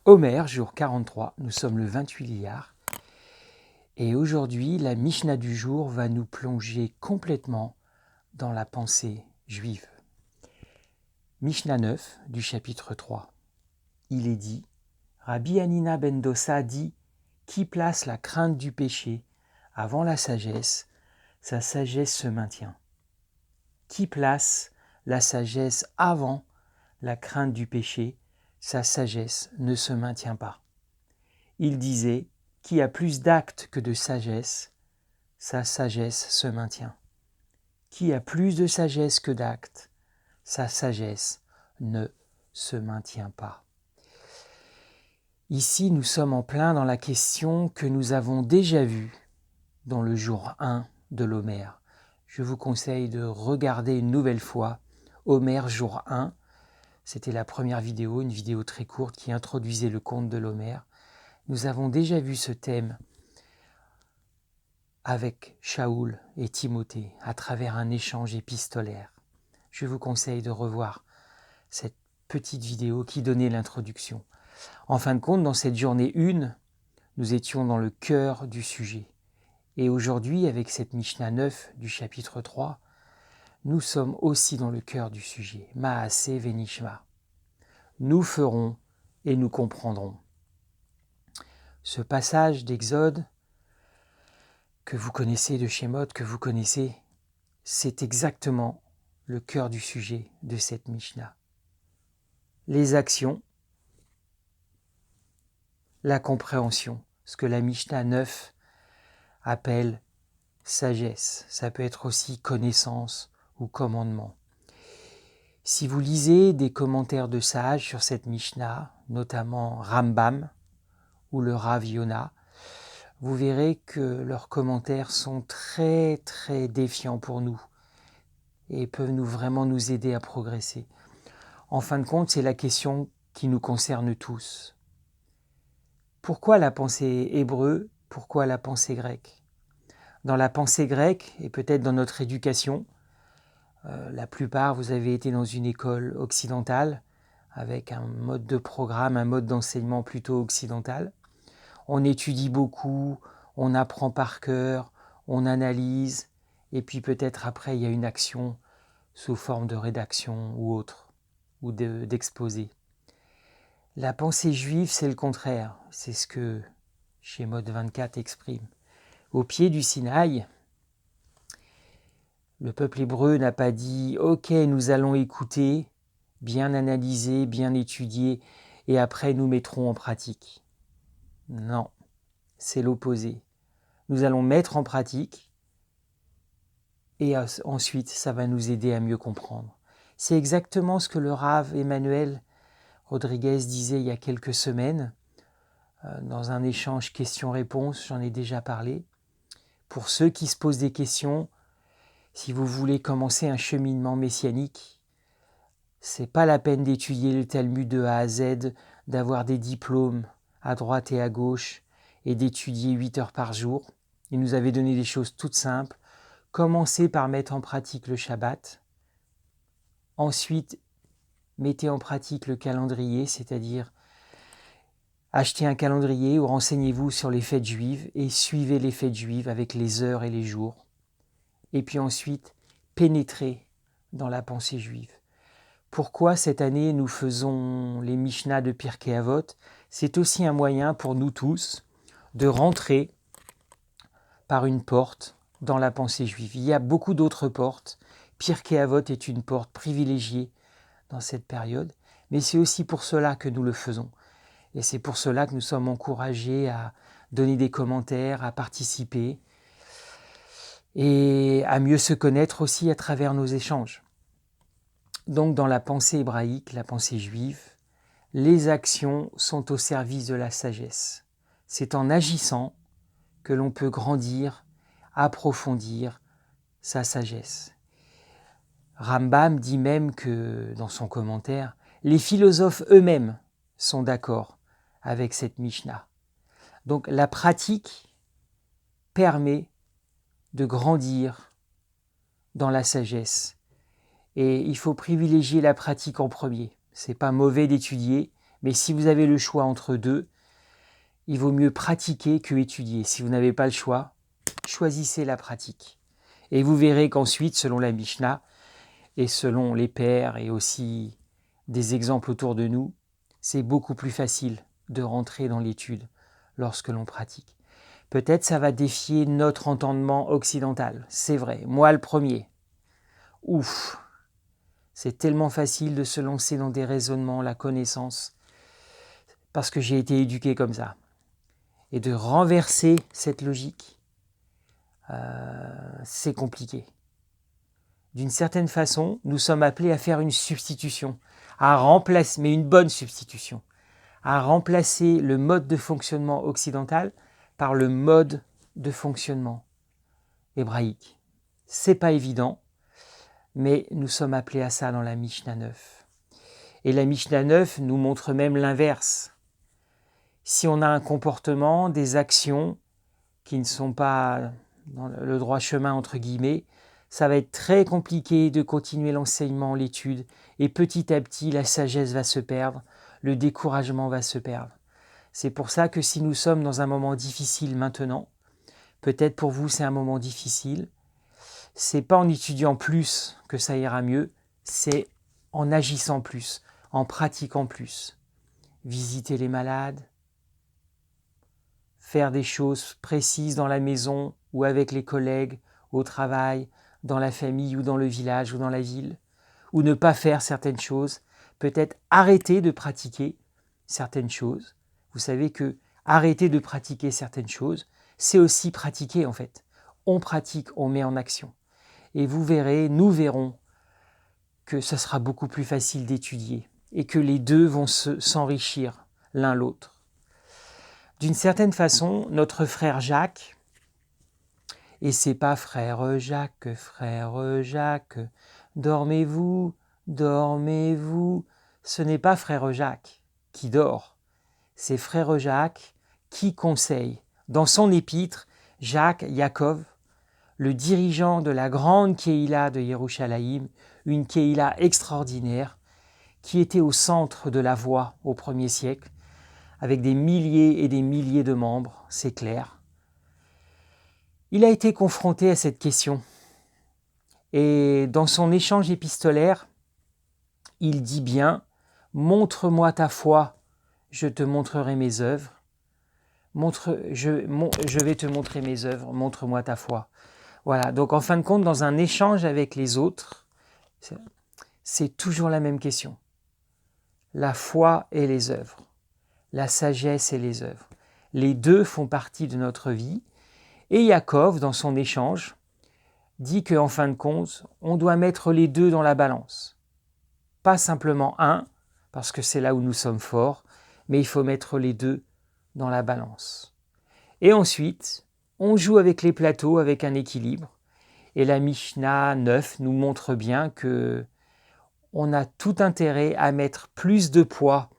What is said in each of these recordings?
Omer, jour 43, nous sommes le 28 Iyar. Et aujourd'hui, la Mishnah du jour va nous plonger complètement dans la pensée juive. Mishnah 9 du chapitre 3. Il est dit, Rabbi Hanina ben Dossa dit, qui place la crainte du péché avant la sagesse, sa sagesse se maintient. Qui place la sagesse avant la crainte du péché, sa sagesse ne se maintient pas. Il disait, qui a plus d'actes que de sagesse, sa sagesse se maintient. Qui a plus de sagesse que d'actes, sa sagesse ne se maintient pas. Ici, nous sommes en plein dans la question que nous avons déjà vue dans le jour 1 de l'Homer. Je vous conseille de regarder une nouvelle fois Homer jour 1. C'était la première vidéo, une vidéo très courte qui introduisait le conte de l'Homer. Nous avons déjà vu ce thème avec Shaoul et Timothée à travers un échange épistolaire. Je vous conseille de revoir cette petite vidéo qui donnait l'introduction. En fin de compte, dans cette journée 1, nous étions dans le cœur du sujet. Et aujourd'hui, avec cette Mishnah 9 du chapitre 3, nous sommes aussi dans le cœur du sujet. Maaseh venishma. Nous ferons et nous comprendrons. Ce passage d'Exode que vous connaissez, de Shemot, que vous connaissez, c'est exactement le cœur du sujet de cette Mishnah. Les actions, la compréhension, ce que la Mishnah 9 appelle sagesse. Ça peut être aussi connaissance ou commandement. Si vous lisez des commentaires de sages sur cette Mishnah, notamment Rambam ou le Rav Yonah, vous verrez que leurs commentaires sont très très défiants pour nous et peuvent vraiment nous aider à progresser. En fin de compte, c'est la question qui nous concerne tous. Pourquoi la pensée hébreu? Pourquoi la pensée grecque? Dans la pensée grecque, et peut-être dans notre éducation, la plupart, vous avez été dans une école occidentale, avec un mode de programme, un mode d'enseignement plutôt occidental. On étudie beaucoup, on apprend par cœur, on analyse, et puis peut-être après, il y a une action sous forme de rédaction ou autre, ou d'exposé. La pensée juive, c'est le contraire. C'est ce que Shemot 24 exprime. Au pied du Sinaï, le peuple hébreu n'a pas dit « Ok, nous allons écouter, bien analyser, bien étudier, et après nous mettrons en pratique. » Non, c'est l'opposé. Nous allons mettre en pratique, et ensuite ça va nous aider à mieux comprendre. C'est exactement ce que le Rav Emmanuel Rodriguez disait il y a quelques semaines, dans un échange questions-réponses, j'en ai déjà parlé. Pour ceux qui se posent des questions, si vous voulez commencer un cheminement messianique, c'est pas la peine d'étudier le Talmud de A à Z, d'avoir des diplômes à droite et à gauche et d'étudier 8 heures par jour. Il nous avait donné des choses toutes simples. Commencez par mettre en pratique le Shabbat. Ensuite, mettez en pratique le calendrier, c'est-à-dire achetez un calendrier ou renseignez-vous sur les fêtes juives et suivez les fêtes juives avec les heures et les jours. Et puis ensuite, pénétrez dans la pensée juive. Pourquoi cette année nous faisons les Mishnah de Pirkei Avot? C'est aussi un moyen pour nous tous de rentrer par une porte dans la pensée juive. Il y a beaucoup d'autres portes. Pirkei Avot est une porte privilégiée dans cette période, mais c'est aussi pour cela que nous le faisons. Et c'est pour cela que nous sommes encouragés à donner des commentaires, à participer et à mieux se connaître aussi à travers nos échanges. Donc dans la pensée hébraïque, la pensée juive, les actions sont au service de la sagesse. C'est en agissant que l'on peut grandir, approfondir sa sagesse. Rambam dit même que, dans son commentaire, les philosophes eux-mêmes sont d'accord avec cette Mishnah. Donc la pratique permet de grandir dans la sagesse. Et il faut privilégier la pratique en premier. C'est pas mauvais d'étudier, Mais si vous avez le choix entre deux, il vaut mieux pratiquer que étudier. Si vous n'avez pas le choix, choisissez la pratique. Et vous verrez qu'ensuite, selon la Mishnah, et selon les pères et aussi des exemples autour de nous, c'est beaucoup plus facile de rentrer dans l'étude lorsque l'on pratique. Peut-être ça va défier notre entendement occidental, c'est vrai, moi le premier. Ouf, c'est tellement facile de se lancer dans des raisonnements, la connaissance, parce que j'ai été éduqué comme ça. Et de renverser cette logique, c'est compliqué. D'une certaine façon, nous sommes appelés à faire une substitution, à remplacer, mais une bonne substitution, à remplacer le mode de fonctionnement occidental par le mode de fonctionnement hébraïque. C'est pas évident, mais nous sommes appelés à ça dans la Mishnah 9. Et la Mishnah 9 nous montre même l'inverse. Si on a un comportement, des actions qui ne sont pas dans le droit chemin, entre guillemets, ça va être très compliqué de continuer l'enseignement, l'étude, et petit à petit, la sagesse va se perdre, le découragement va se perdre. C'est pour ça que si nous sommes dans un moment difficile maintenant, peut-être pour vous c'est un moment difficile, c'est pas en étudiant plus que ça ira mieux, c'est en agissant plus, en pratiquant plus. Visiter les malades, faire des choses précises dans la maison ou avec les collègues, au travail, dans la famille ou dans le village ou dans la ville, ou ne pas faire certaines choses, peut-être arrêter de pratiquer certaines choses. Vous savez que arrêter de pratiquer certaines choses, c'est aussi pratiquer en fait. On pratique, on met en action. Et vous verrez, nous verrons que ce sera beaucoup plus facile d'étudier et que les deux vont s'enrichir l'un l'autre. D'une certaine façon, notre frère Jacques, et c'est pas frère Jacques, dormez-vous, dormez-vous, ce n'est pas frère Jacques qui dort, c'est frère Jacques qui conseille. Dans son épître, Jacques Yaakov, le dirigeant de la grande Kéhila de Yerushalayim, une Kéhila extraordinaire, qui était au centre de la voie au 1er siècle, avec des milliers et des milliers de membres, c'est clair. Il a été confronté à cette question. Et dans son échange épistolaire, il dit bien « Montre-moi ta foi, je te montrerai mes œuvres. Je vais te montrer mes œuvres, montre-moi ta foi. » Voilà, donc en fin de compte, dans un échange avec les autres, c'est toujours la même question. La foi et les œuvres, la sagesse et les œuvres. Les deux font partie de notre vie. Et Yaakov, dans son échange, dit qu'en fin de compte, on doit mettre les deux dans la balance. Pas simplement un, parce que c'est là où nous sommes forts, mais il faut mettre les deux dans la balance. Et ensuite, on joue avec les plateaux avec un équilibre. Et la Mishnah 9 nous montre bien que on a tout intérêt à mettre plus de poids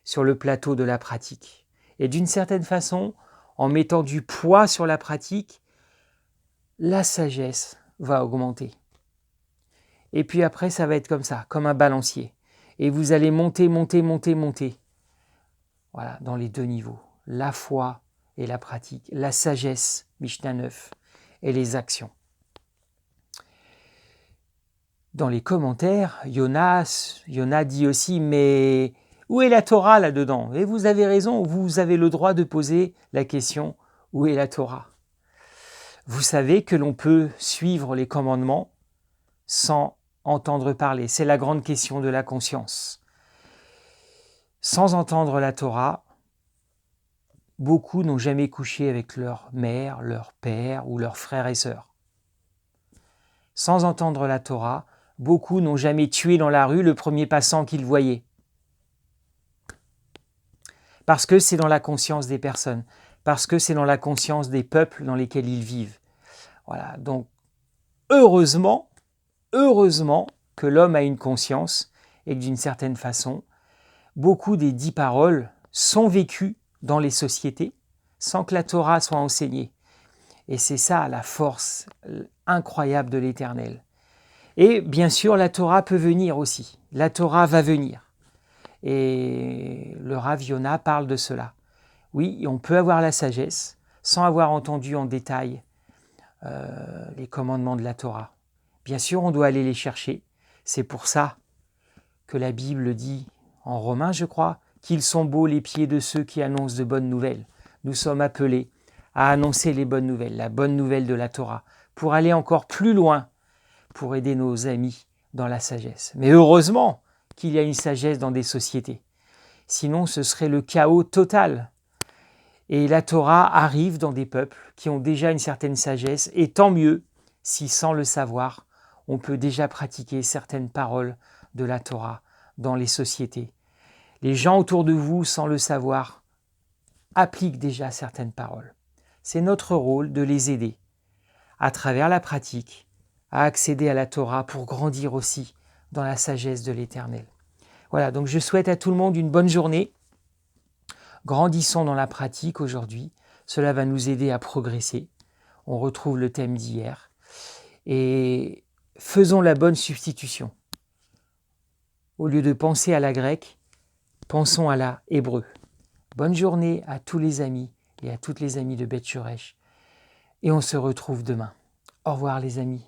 sur le plateau de la pratique. Et d'une certaine façon, en mettant du poids sur la pratique, la sagesse va augmenter. Et puis après, ça va être comme ça, comme un balancier. Et vous allez monter, monter, monter, monter. Voilà, dans les deux niveaux. La foi et la pratique. La sagesse, Mishnah 9, et les actions. Dans les commentaires, Yona dit aussi, mais où est la Torah là-dedans? Et vous avez raison, vous avez le droit de poser la question, où est la Torah? Vous savez que l'on peut suivre les commandements sans entendre parler. C'est la grande question de la conscience. Sans entendre la Torah, beaucoup n'ont jamais couché avec leur mère, leur père ou leurs frères et sœurs. Sans entendre la Torah, beaucoup n'ont jamais tué dans la rue le premier passant qu'ils voyaient. Parce que c'est dans la conscience des personnes, parce que c'est dans la conscience des peuples dans lesquels ils vivent. Voilà, donc heureusement que l'homme a une conscience et que d'une certaine façon, beaucoup des 10 paroles sont vécues dans les sociétés sans que la Torah soit enseignée. Et c'est ça la force incroyable de l'Éternel. Et bien sûr, la Torah peut venir aussi. La Torah va venir. Et le Rav Yonah parle de cela. Oui, on peut avoir la sagesse sans avoir entendu en détail les commandements de la Torah. Bien sûr, on doit aller les chercher. C'est pour ça que la Bible dit, en Romains je crois, qu'ils sont beaux les pieds de ceux qui annoncent de bonnes nouvelles. Nous sommes appelés à annoncer les bonnes nouvelles, la bonne nouvelle de la Torah, pour aller encore plus loin, pour aider nos amis dans la sagesse. Mais heureusement qu'il y a une sagesse dans des sociétés. Sinon, ce serait le chaos total. Et la Torah arrive dans des peuples qui ont déjà une certaine sagesse, et tant mieux si, sans le savoir, on peut déjà pratiquer certaines paroles de la Torah dans les sociétés. Les gens autour de vous, sans le savoir, appliquent déjà certaines paroles. C'est notre rôle de les aider, à travers la pratique, à accéder à la Torah pour grandir aussi dans la sagesse de l'Éternel. Voilà, donc je souhaite à tout le monde une bonne journée. Grandissons dans la pratique aujourd'hui. Cela va nous aider à progresser. On retrouve le thème d'hier. Et faisons la bonne substitution. Au lieu de penser à la grecque, pensons à la hébreu. Bonne journée à tous les amis et à toutes les amies de Beth Shoresh. Et on se retrouve demain. Au revoir les amis.